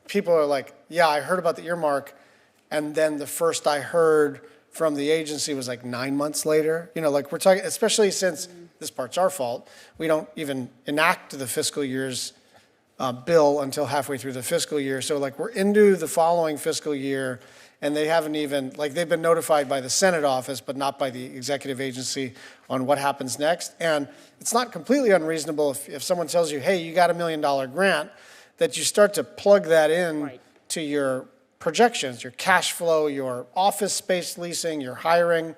people are like, yeah, I heard about the earmark, and then the first I heard from the agency was like 9 months later. Like we're talking, especially since this part's our fault, we don't even enact the fiscal year's bill until halfway through the fiscal year. So like we're into the following fiscal year, and they haven't even, like they've been notified by the Senate office, but not by the executive agency on what happens next. And it's not completely unreasonable if someone tells you, hey, you got $1 million grant, that you start to plug that in Right. to your projections, your cash flow, your office space leasing, your hiring.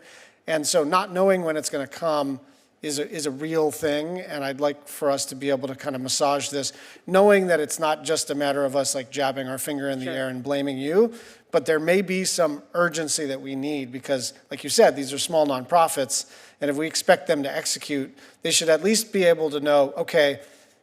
And so not knowing when it's going to come is a real thing, and I'd like for us to be able to kind of massage this, knowing that it's not just a matter of us like jabbing our finger in the air and blaming you, but there may be some urgency that we need because, like you said, these are small nonprofits, and if we expect them to execute, they should at least be able to know, okay,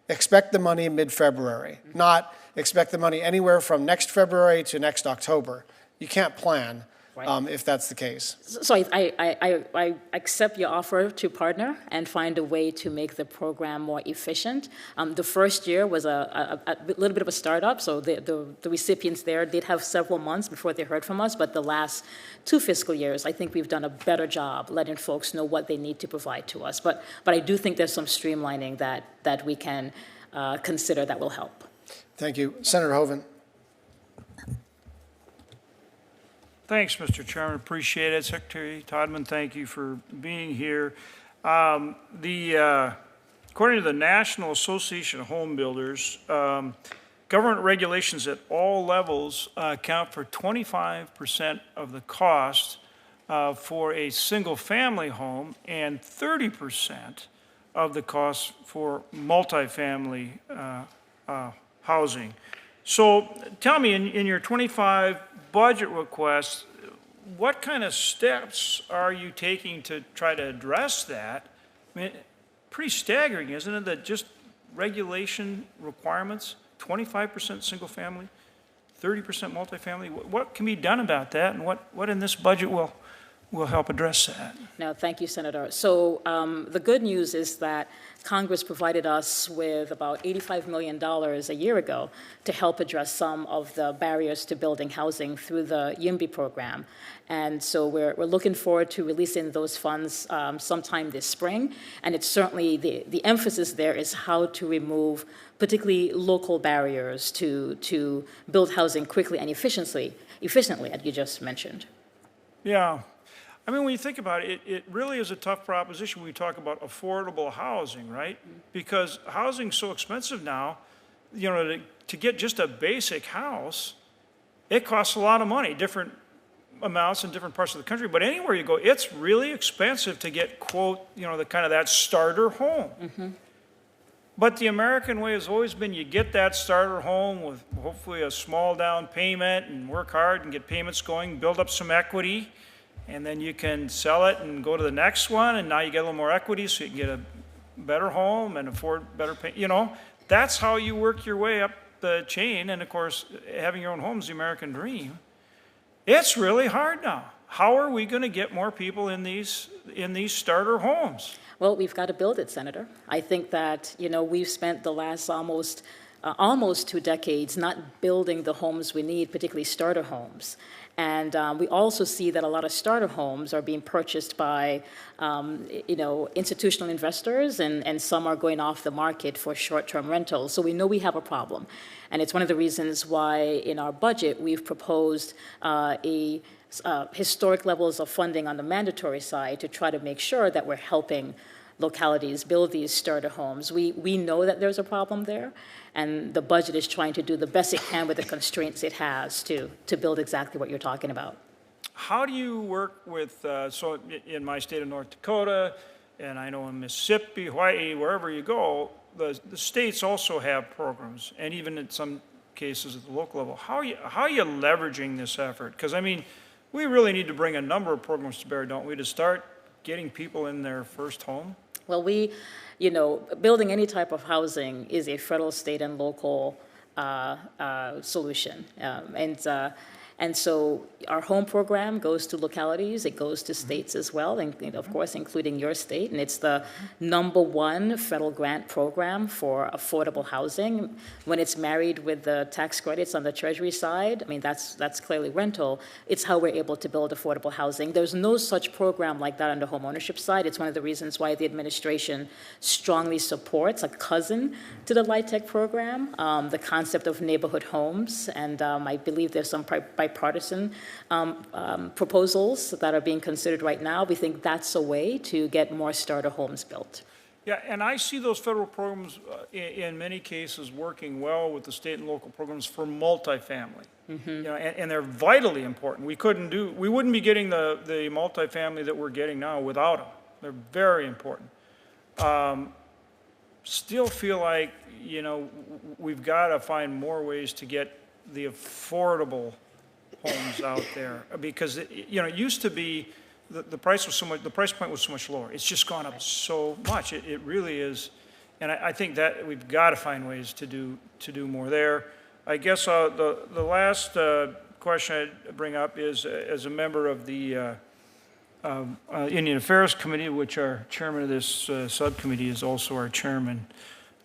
expect the money mid-February, not expect the money anywhere from next February to next October. You can't plan. If that's the case. So I accept your offer to partner and find a way to make the program more efficient. The first year was a little bit of a startup, so the recipients there did have several months before they heard from us, but the last 2 fiscal years, I think we've done a better job letting folks know what they need to provide to us. But I do think there's some streamlining that we can consider that will help. Thank you. Senator Hoeven. Thanks, Mr. Chairman. Appreciate it. Secretary Todman, thank you for being here. According to the National Association of Home Builders, government regulations at all levels account for 25% of the cost for a single-family home and 30% of the cost for multifamily housing. So tell me, in your 25 budget request, what kind of steps are you taking to try to address that? I mean, pretty staggering, isn't it, that just regulation requirements, 25% single family, 30% multifamily, what can be done about that, and what in this budget will help address that? No, thank you, Senator. So the good news is that Congress provided us with about $85 million a year ago to help address some of the barriers to building housing through the YIMBY program. And so we're looking forward to releasing those funds sometime this spring. And it's certainly, the emphasis there is how to remove particularly local barriers to build housing quickly and efficiently, as you just mentioned. Yeah. I mean, when you think about it, it really is a tough proposition when we talk about affordable housing, right? Because housing's so expensive now, you know, to get just a basic house, it costs a lot of money, different amounts in different parts of the country. But anywhere you go, it's really expensive to get, quote, you know, the kind of that starter home. Mm-hmm. But the American way has always been you get that starter home with hopefully a small down payment and work hard and get payments going, build up some equity, and then you can sell it and go to the next one, and now you get a little more equity so you can get a better home and afford better pay. You know, that's how you work your way up the chain, and of course, having your own home is the American dream. It's really hard now. How are we going to get more people in these starter homes? Well, we've got to build it, Senator. I think that, you know, we've spent the last almost 2 decades not building the homes we need, particularly starter homes. And we also see that a lot of starter homes are being purchased by, you know, institutional investors, and some are going off the market for short-term rentals. So we know we have a problem. And it's one of the reasons why in our budget we've proposed historic levels of funding on the mandatory side to try to make sure that we're helping localities build these starter homes. We know that there's a problem there, and the budget is trying to do the best it can with the constraints it has to build exactly what you're talking about. How do you work with, so in my state of North Dakota, and I know in Mississippi, Hawaii, wherever you go, the states also have programs, and even in some cases at the local level. How are you leveraging this effort? Because, I mean, we really need to bring a number of programs to bear, don't we, to start getting people in their first home? Well, you know, building any type of housing is a federal, state, and local solution. And And so our home program goes to localities, it goes to states as well, and of course, including your state. And it's the #1 federal grant program for affordable housing. When it's married with the tax credits on the Treasury side, I mean, that's clearly rental. It's how we're able to build affordable housing. There's no such program like that on the home ownership side. It's one of the reasons why the administration strongly supports, a cousin to the LIHTC program, the concept of neighborhood homes. And I believe there's some bipartisan proposals that are being considered right now. We think that's a way to get more starter homes built. Yeah, and I see those federal programs in many cases working well with the state and local programs for multifamily. You know, and they're vitally important. We wouldn't be getting the multifamily that we're getting now without them. They're very important. Still feel like, you know, we've got to find more ways to get the affordable homes out there, because you know, it used to be the price point was so much lower. It's just gone up so much. It really is, and I think that we've got to find ways to do more there. I guess the last question I'd bring up is, as a member of the Indian Affairs Committee, which our chairman of this subcommittee is also our chairman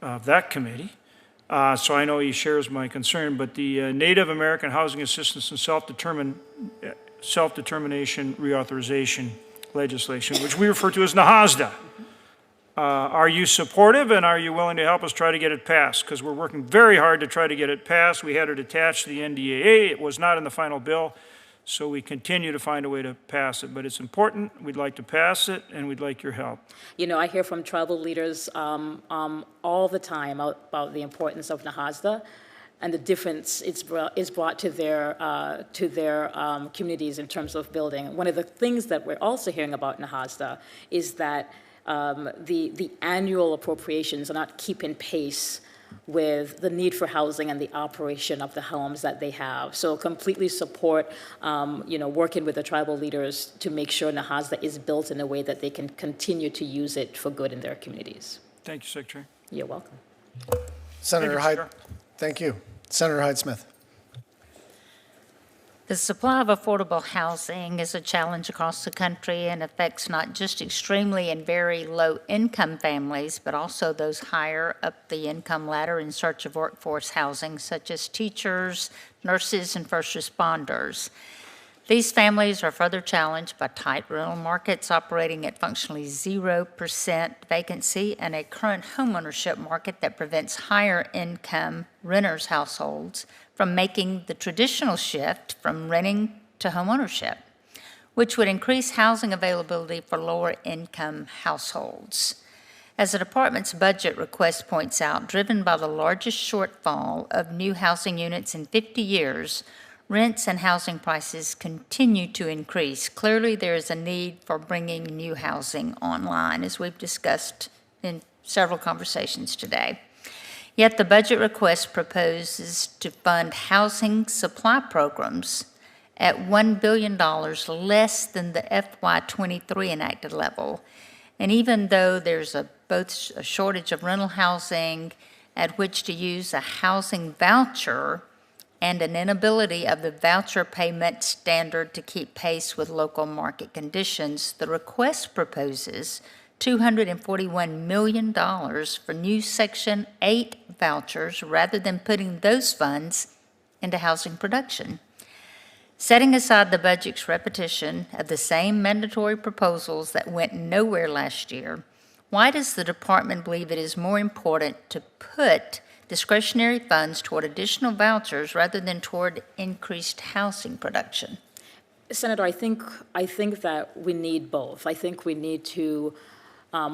of that committee. So I know he shares my concern, but the Native American Housing Assistance and Self-Determination Reauthorization legislation, which we refer to as NAHASDA. Are you supportive, and are you willing to help us try to get it passed? Because we're working very hard to try to get it passed. We had it attached to the NDAA. It was not in the final bill, so we continue to find a way to pass it. But it's important. We'd like to pass it, and we'd like your help. You know, I hear from tribal leaders all the time about the importance of NAHASDA and the difference it's brought to their communities in terms of building. One of the things that we're also hearing about NAHASDA is that the annual appropriations are not keeping pace with the need for housing and the operation of the homes that they have. So completely support, you know, working with the tribal leaders to make sure NAHASDA is built in a way that they can continue to use it for good in their communities. Thank you, Secretary. You're welcome. Senator Thank you, Hyde. Thank you. Senator Hyde-Smith. The supply of affordable housing is a challenge across the country and affects not just extremely and very low-income families, but also those higher up the income ladder in search of workforce housing, such as teachers, nurses, and first responders. These families are further challenged by tight rental markets operating at functionally 0% vacancy and a current homeownership market that prevents higher-income renters' households from making the traditional shift from renting to homeownership, which would increase housing availability for lower-income households. As the department's budget request points out, driven by the largest shortfall of new housing units in 50 years, rents and housing prices continue to increase. Clearly, there is a need for bringing new housing online, as we've discussed in several conversations today. Yet the budget request proposes to fund housing supply programs at $1 billion less than the FY23 enacted level. And even though there's both a shortage of rental housing at which to use a housing voucher and an inability of the voucher payment standard to keep pace with local market conditions, the request proposes $241 million for new Section 8 vouchers rather than putting those funds into housing production. Setting aside the budget's repetition of the same mandatory proposals that went nowhere last year, why does the department believe it is more important to put discretionary funds toward additional vouchers rather than toward increased housing production? Senator, I think that we need both. I think we need to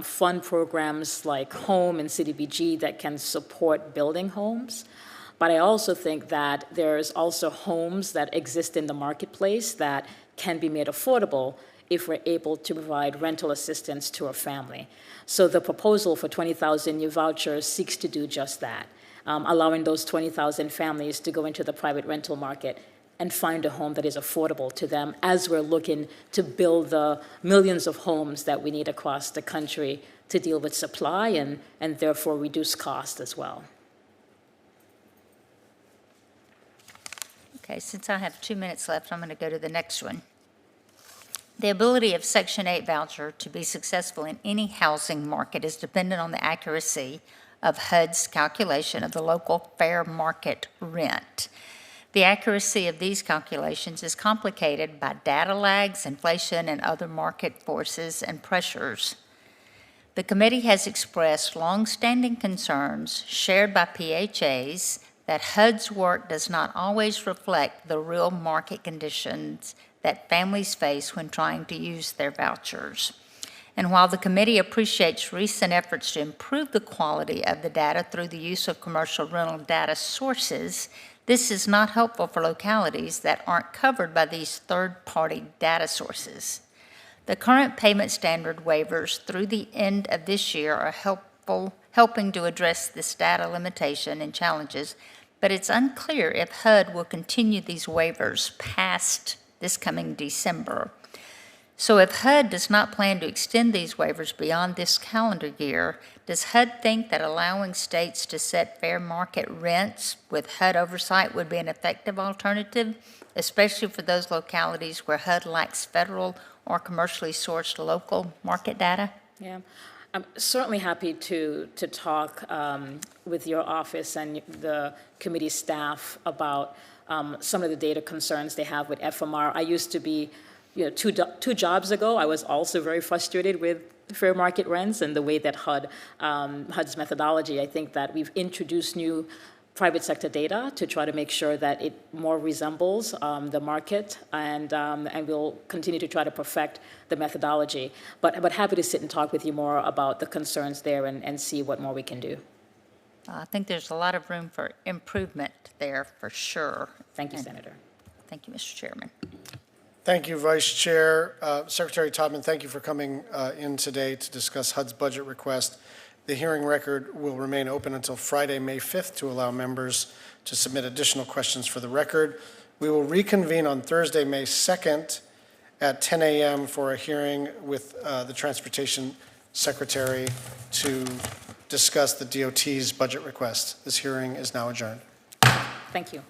fund programs like home and CDBG that can support building homes. But I also think that there's also homes that exist in the marketplace that can be made affordable if we're able to provide rental assistance to a family. So the proposal for 20,000 new vouchers seeks to do just that, allowing those 20,000 families to go into the private rental market and find a home that is affordable to them as we're looking to build the millions of homes that we need across the country to deal with supply and therefore reduce cost as well. Okay, since I have 2 minutes left, I'm going to go to the next one. The ability of Section 8 voucher to be successful in any housing market is dependent on the accuracy of HUD's calculation of the local fair market rent. The accuracy of these calculations is complicated by data lags, inflation, and other market forces and pressures. The committee has expressed longstanding concerns shared by PHAs that HUD's work does not always reflect the real market conditions that families face when trying to use their vouchers. And while the committee appreciates recent efforts to improve the quality of the data through the use of commercial rental data sources, this is not helpful for localities that aren't covered by these third-party data sources. The current payment standard waivers through the end of this year are helping to address this data limitation and challenges, but it's unclear if HUD will continue these waivers past this coming December. So if HUD does not plan to extend these waivers beyond this calendar year, does HUD think that allowing states to set fair market rents with HUD oversight would be an effective alternative, especially for those localities where HUD lacks federal or commercially sourced local market data? Yeah, I'm certainly happy to talk with your office and the committee staff about some of the data concerns they have with FMR. I used to be, two jobs ago, I was also very frustrated with fair market rents and the way that HUD's methodology. I think that we've introduced new private sector data to try to make sure that it more resembles the market, and we'll continue to try to perfect the methodology. But happy to sit and talk with you more about the concerns there and see what more we can do. I think there's a lot of room for improvement there for sure. Thank you, Senator. Thank you, Mr. Chairman. Thank you, Vice Chair. Secretary Todman, thank you for coming in today to discuss HUD's budget request. The hearing record will remain open until Friday, May 5th, to allow members to submit additional questions for the record. We will reconvene on Thursday, May 2nd at 10 a.m. for a hearing with the Transportation Secretary to discuss the DOT's budget request. This hearing is now adjourned. Thank you.